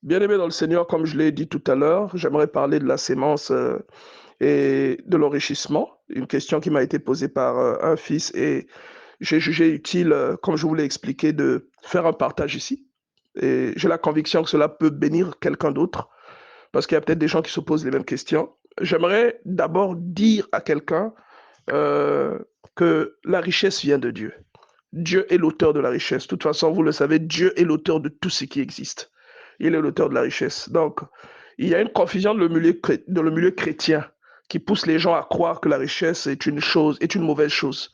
Bien-aimé dans le Seigneur, comme je l'ai dit tout à l'heure, j'aimerais parler de la sémence et de l'enrichissement. Une question qui m'a été posée par un fils et j'ai jugé utile, comme je vous l'ai expliqué, de faire un partage ici. Et j'ai la conviction que cela peut bénir quelqu'un d'autre parce qu'il y a peut-être des gens qui se posent les mêmes questions. J'aimerais d'abord dire à quelqu'un euh, que la richesse vient de Dieu. Dieu est l'auteur de la richesse. De toute façon, vous le savez, Dieu est l'auteur de tout ce qui existe. Il est l'auteur de la richesse. Donc, il y a une confusion dans le milieu chrétien qui pousse les gens à croire que la richesse est une chose, est une mauvaise chose.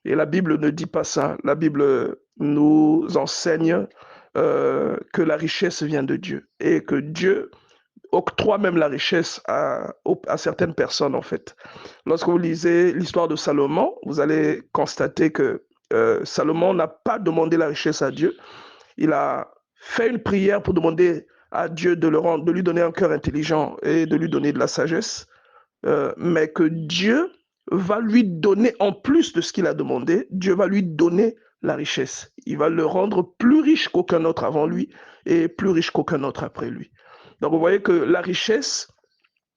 Et la Bible ne dit pas ça. La Bible nous enseigne que la richesse vient de Dieu et que Dieu octroie même la richesse à certaines personnes, en fait. Lorsque vous lisez l'histoire de Salomon, vous allez constater que Salomon n'a pas demandé la richesse à Dieu. Il a fait une prière pour demander à Dieu de lui donner un cœur intelligent et de lui donner de la sagesse, mais que Dieu va lui donner, en plus de ce qu'il a demandé, Dieu va lui donner la richesse. Il va le rendre plus riche qu'aucun autre avant lui et plus riche qu'aucun autre après lui. Donc vous voyez que la richesse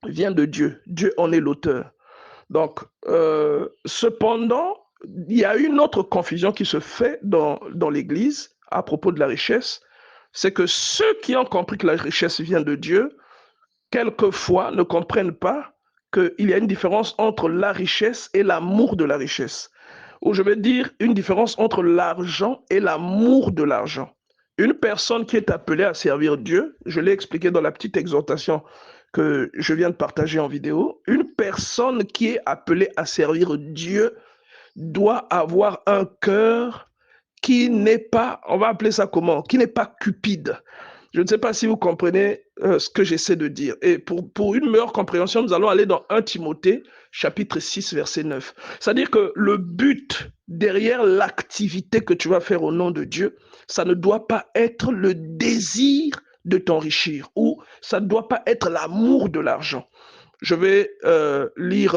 vient de Dieu. Dieu en est l'auteur. Donc, cependant, il y a une autre confusion qui se fait dans l'Église à propos de la richesse. C'est que ceux qui ont compris que la richesse vient de Dieu, quelquefois ne comprennent pas qu'il y a une différence entre la richesse et l'amour de la richesse. Ou je vais dire une différence entre l'argent et l'amour de l'argent. Une personne qui est appelée à servir Dieu, je l'ai expliqué dans la petite exhortation que je viens de partager en vidéo, une personne qui est appelée à servir Dieu doit avoir un cœur qui n'est pas, on va appeler ça comment, qui n'est pas cupide. Je ne sais pas si vous comprenez ce que j'essaie de dire. Et pour une meilleure compréhension, nous allons aller dans 1 Timothée, chapitre 6, verset 9. C'est-à-dire que le but derrière l'activité que tu vas faire au nom de Dieu, ça ne doit pas être le désir de t'enrichir ou ça ne doit pas être l'amour de l'argent. Je vais lire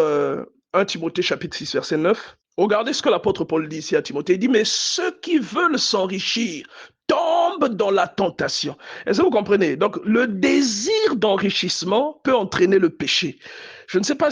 1 Timothée chapitre 6, verset 9. Regardez ce que l'apôtre Paul dit ici à Timothée. Il dit, mais ceux qui veulent s'enrichir tombent dans la tentation. Est-ce que vous comprenez? Donc, le désir d'enrichissement peut entraîner le péché. Je ne sais pas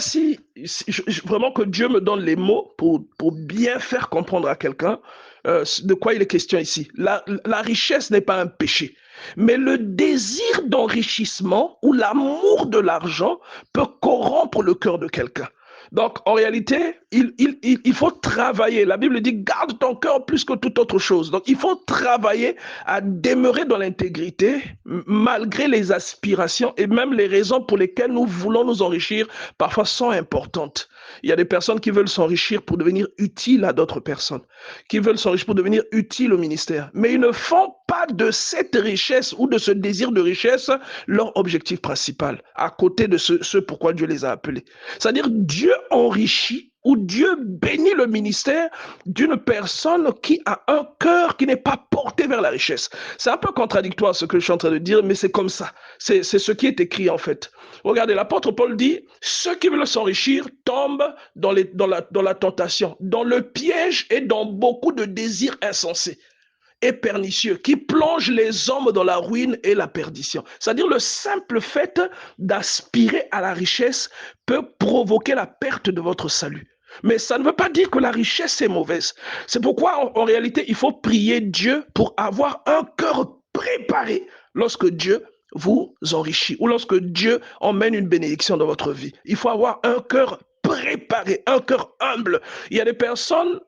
vraiment que Dieu me donne les mots pour bien faire comprendre à quelqu'un de quoi il est question ici. La richesse n'est pas un péché. Mais le désir d'enrichissement ou l'amour de l'argent peut corrompre le cœur de quelqu'un. Donc, en réalité, il faut travailler. La Bible dit, garde ton cœur plus que toute autre chose. Donc, il faut travailler à demeurer dans l'intégrité, malgré les aspirations et même les raisons pour lesquelles nous voulons nous enrichir, parfois sont importantes. Il y a des personnes qui veulent s'enrichir pour devenir utiles à d'autres personnes, qui veulent s'enrichir pour devenir utiles au ministère. Mais ils ne font pas de cette richesse ou de ce désir de richesse leur objectif principal, à côté de ce pourquoi Dieu les a appelés. C'est-à-dire Dieu enrichit ou Dieu bénit le ministère d'une personne qui a un cœur qui n'est pas porté vers la richesse. C'est un peu contradictoire ce que je suis en train de dire, mais c'est comme ça. C'est ce qui est écrit en fait. Regardez, l'apôtre Paul dit, ceux qui veulent s'enrichir tombent dans la tentation, dans le piège et dans beaucoup de désirs insensés et pernicieux qui plonge les hommes dans la ruine et la perdition. C'est-à-dire le simple fait d'aspirer à la richesse peut provoquer la perte de votre salut. Mais ça ne veut pas dire que la richesse est mauvaise. C'est pourquoi, en réalité, il faut prier Dieu pour avoir un cœur préparé lorsque Dieu vous enrichit ou lorsque Dieu emmène une bénédiction dans votre vie. Il faut avoir un cœur préparé, un cœur humble. Il y a des personnes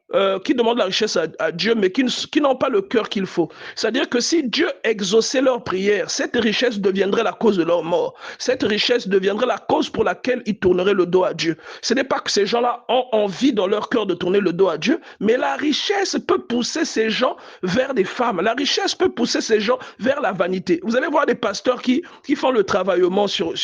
qui demandent la richesse à Dieu, mais qui n'ont pas le cœur qu'il faut. C'est-à-dire que si Dieu exauçait leur prière, cette richesse deviendrait la cause de leur mort. Cette richesse deviendrait la cause pour laquelle ils tourneraient le dos à Dieu. Ce n'est pas que ces gens-là ont envie dans leur cœur de tourner le dos à Dieu, mais la richesse peut pousser ces gens vers des femmes. La richesse peut pousser ces gens vers la vanité. Vous allez voir des pasteurs qui font le travaillement sur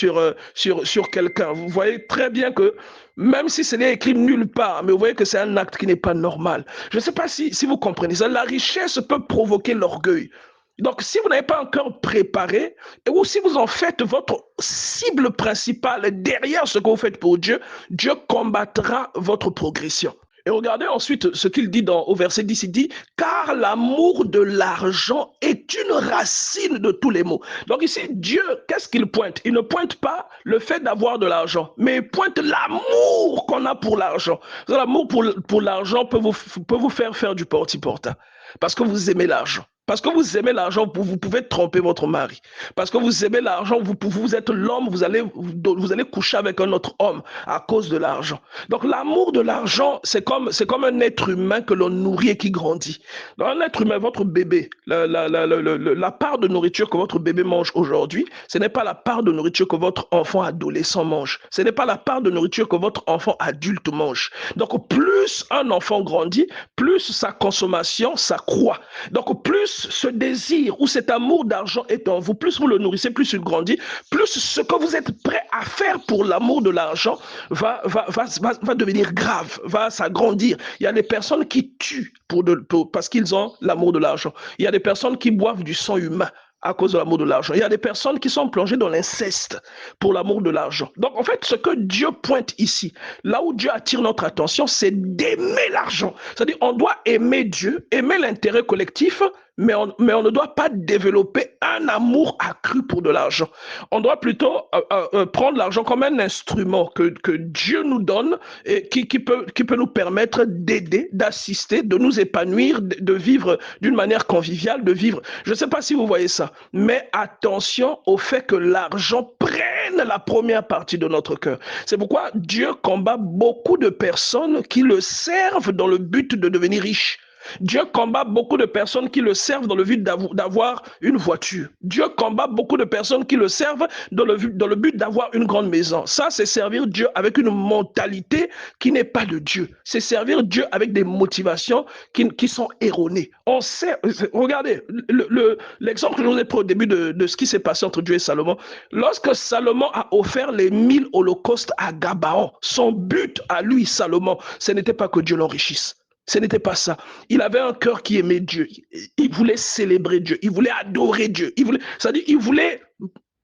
quelqu'un. Vous voyez très bien que même si ce n'est écrit nulle part, mais vous voyez que c'est un acte qui n'est pas normal. Je ne sais pas si vous comprenez ça. La richesse peut provoquer l'orgueil. Donc, si vous n'avez pas un cœur préparé, ou si vous en faites votre cible principale derrière ce que vous faites pour Dieu, Dieu combattra votre progression. Et regardez ensuite ce qu'il dit au verset 10, il dit, car l'amour de l'argent est une racine de tous les maux. Donc ici, Dieu, qu'est-ce qu'il pointe? Il ne pointe pas le fait d'avoir de l'argent, mais il pointe l'amour qu'on a pour l'argent. L'amour pour l'argent peut vous faire du porte-porte, parce que vous aimez l'argent. Parce que vous aimez l'argent, vous pouvez tromper votre mari. Parce que vous aimez l'argent, vous êtes l'homme, vous allez coucher avec un autre homme à cause de l'argent. Donc l'amour de l'argent, c'est comme un être humain que l'on nourrit et qui grandit. Donc, un être humain, votre bébé, la part de nourriture que votre bébé mange aujourd'hui, ce n'est pas la part de nourriture que votre enfant adolescent mange. Ce n'est pas la part de nourriture que votre enfant adulte mange. Donc plus un enfant grandit, plus sa consommation s'accroît. Donc plus ce désir ou cet amour d'argent est en vous, plus vous le nourrissez, plus il grandit, plus ce que vous êtes prêt à faire pour l'amour de l'argent va devenir grave, va s'agrandir. Il y a des personnes qui tuent parce qu'ils ont l'amour de l'argent. Il y a des personnes qui boivent du sang humain à cause de l'amour de l'argent. Il y a des personnes qui sont plongées dans l'inceste pour l'amour de l'argent. Donc, en fait, ce que Dieu pointe ici, là où Dieu attire notre attention, c'est d'aimer l'argent. C'est-à-dire, on doit aimer Dieu, aimer l'intérêt collectif, mais on ne doit pas développer un amour accru pour de l'argent. On doit plutôt prendre l'argent comme un instrument que Dieu nous donne et qui peut nous permettre d'aider, d'assister, de nous épanouir, de vivre d'une manière conviviale, de vivre. Je ne sais pas si vous voyez ça, mais attention au fait que l'argent prenne la première partie de notre cœur. C'est pourquoi Dieu combat beaucoup de personnes qui le servent dans le but de devenir riches. Dieu combat beaucoup de personnes qui le servent dans le but d'avoir une voiture. Dieu combat beaucoup de personnes qui le servent dans le but d'avoir une grande maison. Ça, c'est servir Dieu avec une mentalité qui n'est pas de Dieu. C'est servir Dieu avec des motivations qui sont erronées. On sait, regardez, l'exemple que je vous ai pris au début de ce qui s'est passé entre Dieu et Salomon. Lorsque Salomon a offert les 1000 holocaustes à Gabaon, son but à lui, Salomon, ce n'était pas que Dieu l'enrichisse. Ce n'était pas ça. Il avait un cœur qui aimait Dieu. Il voulait célébrer Dieu. Il voulait adorer Dieu. C'est-à-dire, il voulait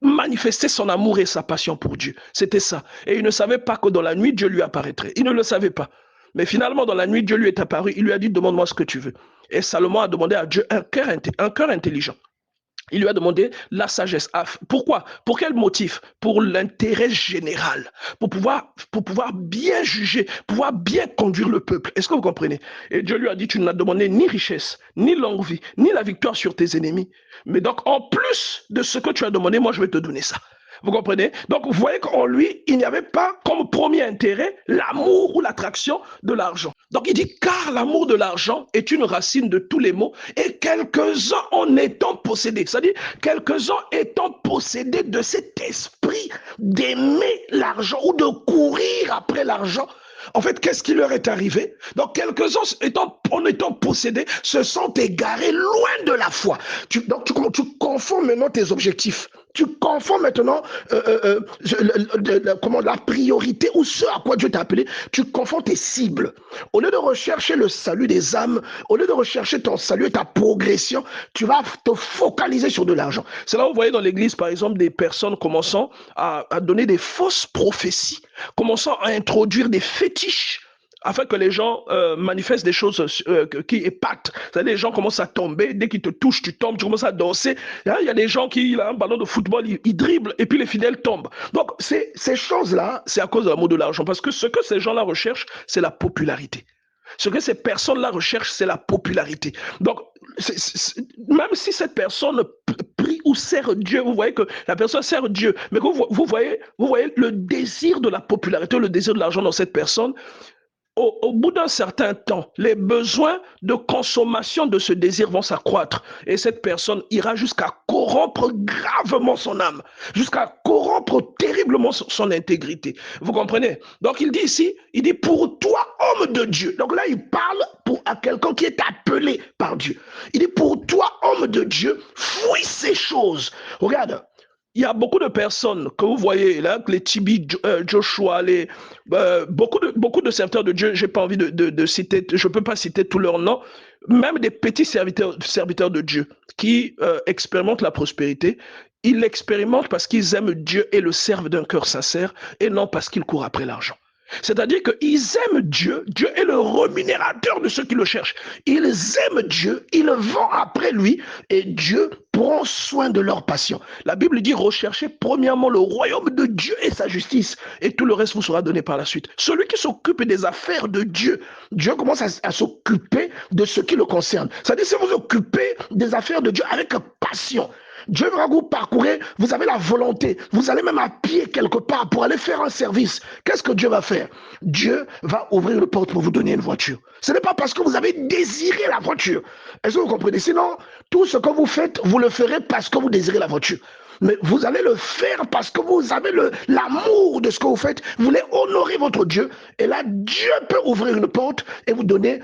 manifester son amour et sa passion pour Dieu. C'était ça. Et il ne savait pas que dans la nuit, Dieu lui apparaîtrait. Il ne le savait pas. Mais finalement, dans la nuit, Dieu lui est apparu. Il lui a dit, demande-moi ce que tu veux. Et Salomon a demandé à Dieu un cœur intelligent. Il lui a demandé la sagesse. Pourquoi? Pour quel motif? Pour l'intérêt général, pour pouvoir bien juger, pouvoir bien conduire le peuple. Est-ce que vous comprenez? Et Dieu lui a dit, tu n'as demandé ni richesse, ni longue vie, ni la victoire sur tes ennemis. Mais donc, en plus de ce que tu as demandé, moi, je vais te donner ça. Vous comprenez? Donc, vous voyez qu'en lui, il n'y avait pas comme premier intérêt l'amour ou l'attraction de l'argent. Donc, il dit, car l'amour de l'argent est une racine de tous les maux et quelques-uns en étant possédés. C'est-à-dire, quelques-uns étant possédés de cet esprit d'aimer l'argent ou de courir après l'argent. En fait, qu'est-ce qui leur est arrivé? Donc, quelques-uns, en étant possédés, se sont égarés loin de la foi. Donc, tu confonds maintenant tes objectifs. Tu confonds maintenant la priorité ou ce à quoi Dieu t'a appelé. Tu confonds tes cibles. Au lieu de rechercher le salut des âmes, au lieu de rechercher ton salut et ta progression, tu vas te focaliser sur de l'argent. C'est là où vous voyez dans l'église, par exemple, des personnes commençant à donner des fausses prophéties, commençant à introduire des fétiches afin que les gens manifestent des choses qui épatent. C'est-à-dire, les gens commencent à tomber, dès qu'ils te touchent, tu tombes, tu commences à danser. Il y a des gens qui, il a un ballon de football, ils dribblent et puis les fidèles tombent. Donc, ces choses-là, c'est à cause de l'amour de l'argent. Parce que ce que ces gens-là recherchent, c'est la popularité. Ce que ces personnes-là recherchent, c'est la popularité. Donc, même si cette personne prie ou sert Dieu, vous voyez que la personne sert Dieu, mais que vous voyez le désir de la popularité, le désir de l'argent dans cette personne. Au bout d'un certain temps, les besoins de consommation de ce désir vont s'accroître et cette personne ira jusqu'à corrompre gravement son âme, jusqu'à corrompre terriblement son intégrité. Vous comprenez? Donc il dit ici, il dit pour toi, homme de Dieu. Donc là, il parle à quelqu'un qui est appelé par Dieu. Il dit pour toi, homme de Dieu, fuis ces choses. Regarde. Il y a beaucoup de personnes que vous voyez là, les Tibi, Joshua, beaucoup de serviteurs de Dieu, j'ai pas envie de citer, je peux pas citer tous leurs noms, même des petits serviteurs de Dieu qui expérimentent la prospérité. Ils l'expérimentent parce qu'ils aiment Dieu et le servent d'un cœur sincère et non parce qu'ils courent après l'argent. C'est-à-dire qu'ils aiment Dieu. Dieu est le rémunérateur de ceux qui le cherchent. Ils aiment Dieu, ils vont après lui et Dieu prend soin de leur passion. La Bible dit recherchez premièrement le royaume de Dieu et sa justice et tout le reste vous sera donné par la suite. Celui qui s'occupe des affaires de Dieu, Dieu commence à s'occuper de ce qui le concerne. C'est-à-dire si vous occupez des affaires de Dieu avec passion, Dieu va vous parcourir, vous avez la volonté, vous allez même à pied quelque part pour aller faire un service. Qu'est-ce que Dieu va faire? Dieu va ouvrir une porte pour vous donner une voiture. Ce n'est pas parce que vous avez désiré la voiture. Est-ce que vous comprenez? Sinon, tout ce que vous faites, vous le ferez parce que vous désirez la voiture. Mais vous allez le faire parce que vous avez l'amour de ce que vous faites. Vous voulez honorer votre Dieu. Et là, Dieu peut ouvrir une porte et vous donner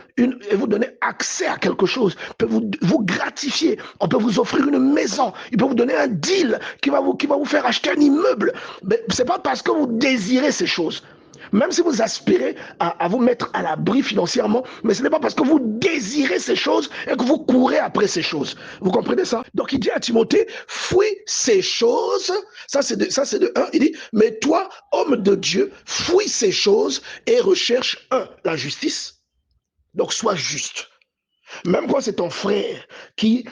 accès à quelque chose. Il peut vous gratifier. On peut vous offrir une maison. Il peut vous donner un deal qui va vous faire acheter un immeuble. Mais ce n'est pas parce que vous désirez ces choses. Même si vous aspirez à vous mettre à l'abri financièrement, mais ce n'est pas parce que vous désirez ces choses et que vous courez après ces choses. Vous comprenez ça? Donc il dit à Timothée, fuis ces choses. Ça c'est de 1. Il dit, mais toi, homme de Dieu, fuis ces choses et recherche la justice. Donc sois juste. Même quand c'est ton frère qui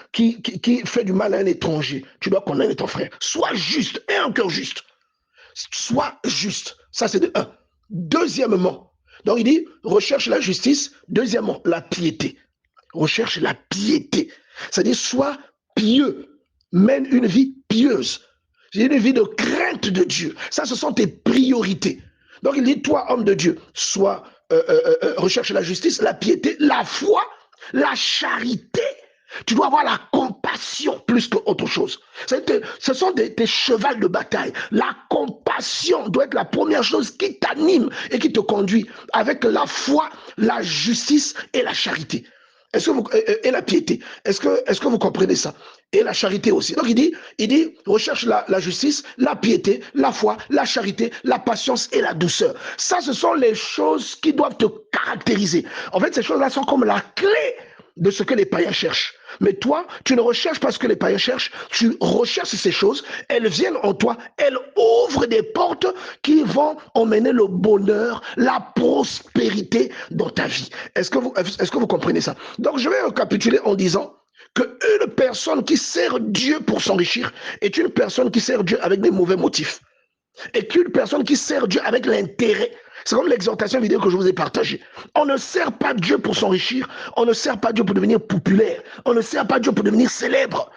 fait du mal à un étranger, tu dois connaître ton frère. Sois juste, aie un cœur juste. Sois juste. Ça c'est de 1. Deuxièmement, donc il dit, recherche la justice. Deuxièmement, la piété. Recherche la piété. C'est-à-dire, sois pieux. Mène une vie pieuse. Une vie de crainte de Dieu. Ça, ce sont tes priorités. Donc il dit, toi, homme de Dieu, recherche la justice, la piété, la foi, la charité. Tu dois avoir la compassion plus qu'autre chose. Ce sont tes chevals de bataille. La compassion doit être la première chose qui t'anime et qui te conduit avec la foi, la justice et la charité. Et la piété. Est-ce que vous comprenez ça? Et la charité aussi. Donc il dit recherche la justice, la piété, la foi, la charité, la patience et la douceur. Ça, ce sont les choses qui doivent te caractériser. En fait, ces choses-là sont comme la clé de ce que les païens cherchent. Mais toi, tu ne recherches pas ce que les païens cherchent, tu recherches ces choses, elles viennent en toi, elles ouvrent des portes qui vont emmener le bonheur, la prospérité dans ta vie. Est-ce que vous comprenez ça? Donc je vais récapituler en disant qu'une personne qui sert Dieu pour s'enrichir est une personne qui sert Dieu avec des mauvais motifs. Et qu'une personne qui sert Dieu avec l'intérêt, c'est comme l'exhortation vidéo que je vous ai partagée. On ne sert pas Dieu pour s'enrichir, on ne sert pas Dieu pour devenir populaire, on ne sert pas Dieu pour devenir célèbre.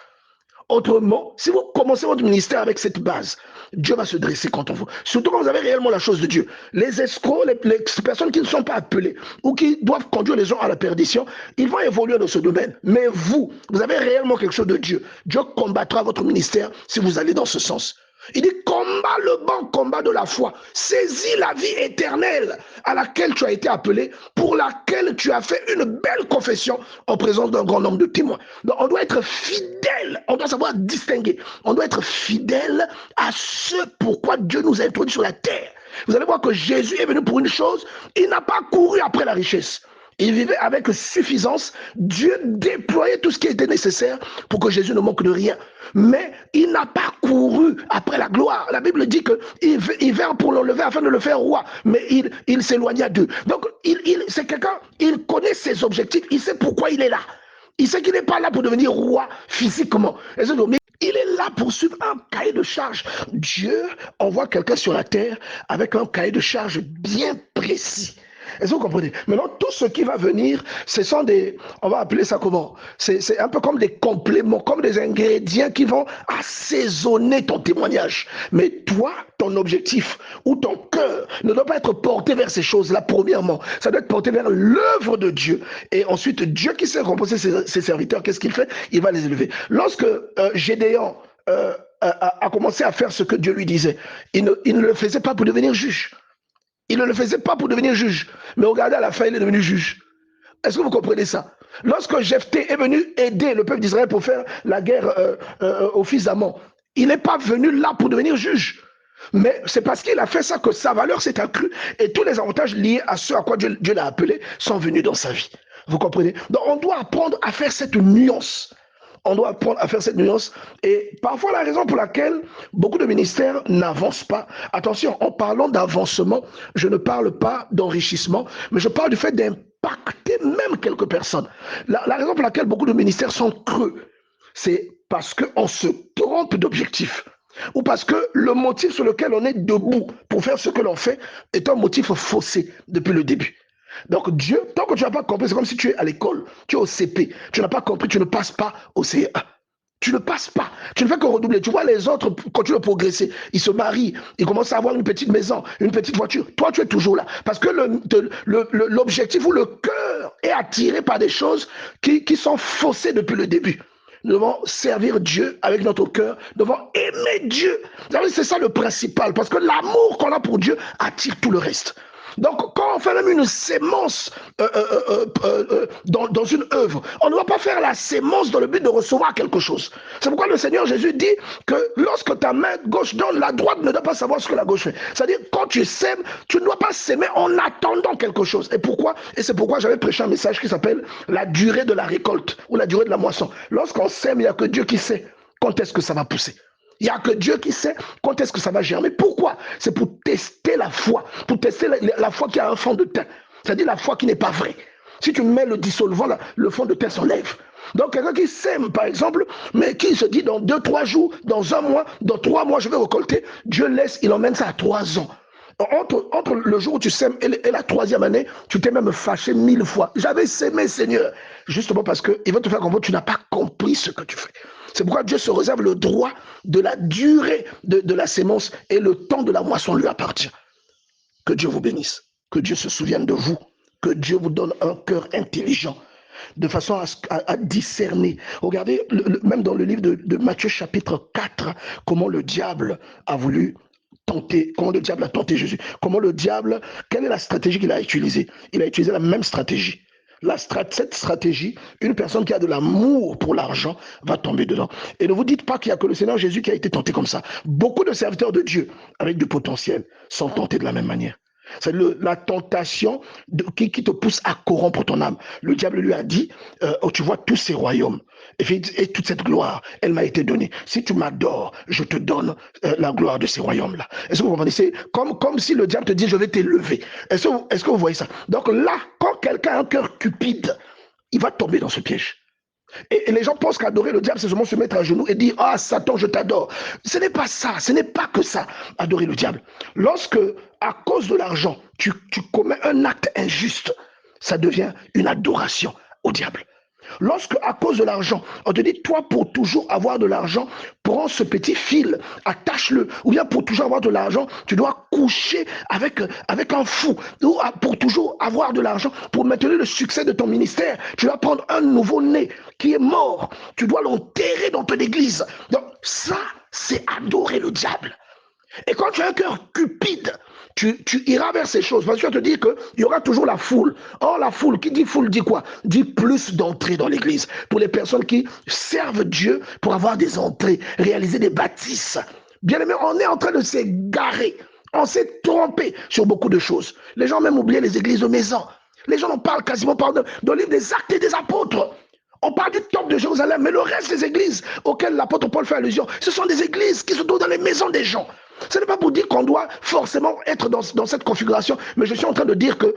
Autrement, si vous commencez votre ministère avec cette base, Dieu va se dresser contre vous. Surtout quand vous avez réellement la chose de Dieu. Les escrocs, les personnes qui ne sont pas appelées ou qui doivent conduire les gens à la perdition, ils vont évoluer dans ce domaine. Mais vous avez réellement quelque chose de Dieu. Dieu combattra votre ministère si vous allez dans ce sens. Il dit, combat le bon combat de la foi. Saisis la vie éternelle à laquelle tu as été appelé, pour laquelle tu as fait une belle confession en présence d'un grand nombre de témoins. Donc, on doit être fidèle, on doit savoir distinguer. On doit être fidèle à ce pourquoi Dieu nous a introduits sur la terre. Vous allez voir que Jésus est venu pour une chose, il n'a pas couru après la richesse. Il vivait avec suffisance. Dieu déployait tout ce qui était nécessaire pour que Jésus ne manque de rien. Mais il n'a pas couru après la gloire. La Bible dit qu'il vint pour l'enlever afin de le faire roi. Mais il s'éloigna d'eux. Donc, c'est quelqu'un, il connaît ses objectifs. Il sait pourquoi il est là. Il sait qu'il n'est pas là pour devenir roi physiquement. Mais il est là pour suivre un cahier de charge. Dieu envoie quelqu'un sur la terre avec un cahier de charge bien précis. Est-ce que vous comprenez? Maintenant, tout ce qui va venir, ce sont on va appeler ça comment? C'est un peu comme des compléments, comme des ingrédients qui vont assaisonner ton témoignage. Mais toi, ton objectif ou ton cœur ne doit pas être porté vers ces choses-là, premièrement. Ça doit être porté vers l'œuvre de Dieu. Et ensuite, Dieu qui sait composer ses serviteurs, qu'est-ce qu'il fait? Il va les élever. Lorsque Gédéon a commencé à faire ce que Dieu lui disait, il ne le faisait pas pour devenir juge. Il ne le faisait pas pour devenir juge. Mais regardez, à la fin, il est devenu juge. Est-ce que vous comprenez ça? Lorsque Jephthé est venu aider le peuple d'Israël pour faire la guerre au fils d'Amon, il n'est pas venu là pour devenir juge. Mais c'est parce qu'il a fait ça que sa valeur s'est accrue et tous les avantages liés à ce à quoi Dieu l'a appelé sont venus dans sa vie. Vous comprenez? Donc on doit apprendre à faire cette nuance. On doit apprendre à faire cette nuance. Et parfois, la raison pour laquelle beaucoup de ministères n'avancent pas, attention, en parlant d'avancement, je ne parle pas d'enrichissement, mais je parle du fait d'impacter même quelques personnes. La raison pour laquelle beaucoup de ministères sont creux, c'est parce qu'on se trompe d'objectif. Ou parce que le motif sur lequel on est debout pour faire ce que l'on fait est un motif faussé depuis le début. Donc Dieu, tant que tu n'as pas compris, c'est comme si tu es à l'école, tu es au CP, tu n'as pas compris, tu ne passes pas au CE1. Tu ne passes pas, tu ne fais que redoubler. Tu vois les autres continuent de progresser, ils se marient, ils commencent à avoir une petite maison, une petite voiture. Toi, tu es toujours là. Parce que l'objectif ou le cœur est attiré par des choses qui sont faussées depuis le début. Nous devons servir Dieu avec notre cœur, nous devons aimer Dieu. C'est ça le principal, parce que l'amour qu'on a pour Dieu attire tout le reste. Donc, quand on fait même une sémence dans une œuvre, on ne va pas faire la sémence dans le but de recevoir quelque chose. C'est pourquoi le Seigneur Jésus dit que lorsque ta main gauche donne, la droite ne doit pas savoir ce que la gauche fait. C'est-à-dire, quand tu sèmes, tu ne dois pas s'aimer en attendant quelque chose. Et pourquoi? Et c'est pourquoi j'avais prêché un message qui s'appelle la durée de la récolte ou la durée de la moisson. Lorsqu'on sème, il n'y a que Dieu qui sait quand est-ce que ça va pousser. Il n'y a que Dieu qui sait quand est-ce que ça va germer. Pourquoi? C'est pour tester la foi, pour tester la foi qui a un fond de teint, c'est-à-dire la foi qui n'est pas vraie. Si tu mets le dissolvant, le fond de teint s'enlève. Donc quelqu'un qui sème, par exemple, mais qui se dit dans 2-3 jours, dans 1 mois, dans 3 mois, je vais récolter, Dieu laisse, il emmène ça à 3 ans. Entre le jour où tu sèmes et la 3e année, tu t'es même fâché 1000 fois. J'avais sémé, Seigneur, justement parce qu'il veut te faire comprendre que tu n'as pas compris ce que tu fais. C'est pourquoi Dieu se réserve le droit de la durée de la sémence et le temps de la moisson lui appartient. Que Dieu vous bénisse, que Dieu se souvienne de vous, que Dieu vous donne un cœur intelligent, de façon à discerner. Regardez, même dans le livre de Matthieu chapitre 4, comment le diable a voulu tenter, comment le diable a tenté Jésus, comment le diable, quelle est la stratégie qu'il a utilisée? Il a utilisé la même stratégie. Cette stratégie, une personne qui a de l'amour pour l'argent va tomber dedans. Et ne vous dites pas qu'il n'y a que le Seigneur Jésus qui a été tenté comme ça. Beaucoup de serviteurs de Dieu avec du potentiel sont tentés de la même manière. C'est la tentation qui te pousse à corrompre ton âme. Le diable lui a dit, tu vois tous ces royaumes et toute cette gloire, elle m'a été donnée. Si tu m'adores, je te donne la gloire de ces royaumes-là. Est-ce que vous comprenez? C'est comme si le diable te dit, je vais t'élever. Est-ce que vous voyez ça? Donc là, quand quelqu'un a un cœur cupide, il va tomber dans ce piège. Et les gens pensent qu'adorer le diable, c'est seulement se mettre à genoux et dire « Ah, Satan, je t'adore ». Ce n'est pas ça, ce n'est pas que ça, adorer le diable. Lorsque, à cause de l'argent, tu commets un acte injuste, ça devient une adoration au diable. Lorsque, à cause de l'argent, on te dit, toi, pour toujours avoir de l'argent, prends ce petit fil, attache-le. Ou bien pour toujours avoir de l'argent, tu dois coucher avec un fou. Ou pour toujours avoir de l'argent, pour maintenir le succès de ton ministère, tu dois prendre un nouveau-né qui est mort. Tu dois l'enterrer dans ton église. Donc, ça, c'est adorer le diable. Et quand tu as un cœur cupide, tu iras vers ces choses. Parce que tu vas te dire qu'il y aura toujours la foule. Or, la foule, qui dit foule, dit quoi? Dit plus d'entrées dans l'église. Pour les personnes qui servent Dieu pour avoir des entrées, réaliser des bâtisses. Bien aimé, on est en train de s'égarer. On s'est trompé sur beaucoup de choses. Les gens ont même oublié les églises de maison. Les gens en parlent quasiment pas dans le livre des Actes et des Apôtres. On parle du temple de Jérusalem, mais le reste des églises auxquelles l'apôtre Paul fait allusion, ce sont des églises qui se trouvent dans les maisons des gens. Ce n'est pas pour dire qu'on doit forcément être dans cette configuration, mais je suis en train de dire que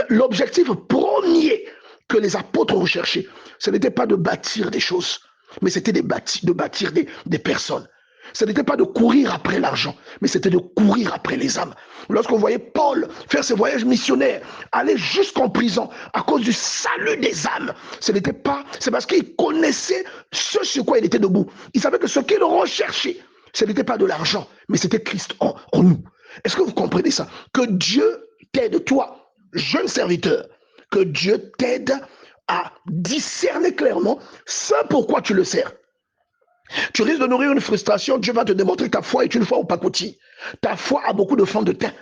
l'objectif premier que les apôtres recherchaient, ce n'était pas de bâtir des choses, mais c'était de bâtir des personnes. Ce n'était pas de courir après l'argent, mais c'était de courir après les âmes. Lorsque vous voyez Paul faire ses voyages missionnaires, aller jusqu'en prison à cause du salut des âmes, c'est parce qu'il connaissait ce sur quoi il était debout. Il savait que ce qu'il recherchait, ce n'était pas de l'argent, mais c'était Christ en nous. Est-ce que vous comprenez ça? Que Dieu t'aide, toi, jeune serviteur, que Dieu t'aide à discerner clairement ce pourquoi tu le sers. Tu risques de nourrir une frustration, Dieu va te démontrer que ta foi est une foi au pacotille. Ta foi a beaucoup de fond de teint.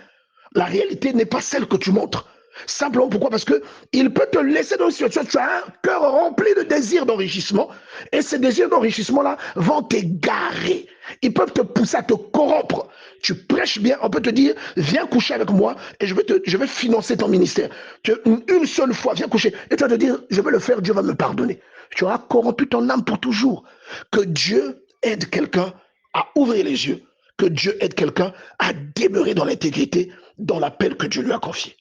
La réalité n'est pas celle que tu montres. Simplement pourquoi? Parce que il peut te laisser dans une situation, tu as un cœur rempli de désirs d'enrichissement, et ces désirs d'enrichissement-là vont t'égarer. Ils peuvent te pousser à te corrompre. Tu prêches bien, on peut te dire, viens coucher avec moi et je vais financer ton ministère. Une seule fois, viens coucher. Et tu vas te dire, je vais le faire, Dieu va me pardonner. Tu auras corrompu ton âme pour toujours. Que Dieu aide quelqu'un à ouvrir les yeux. Que Dieu aide quelqu'un à demeurer dans l'intégrité, dans l'appel que Dieu lui a confié.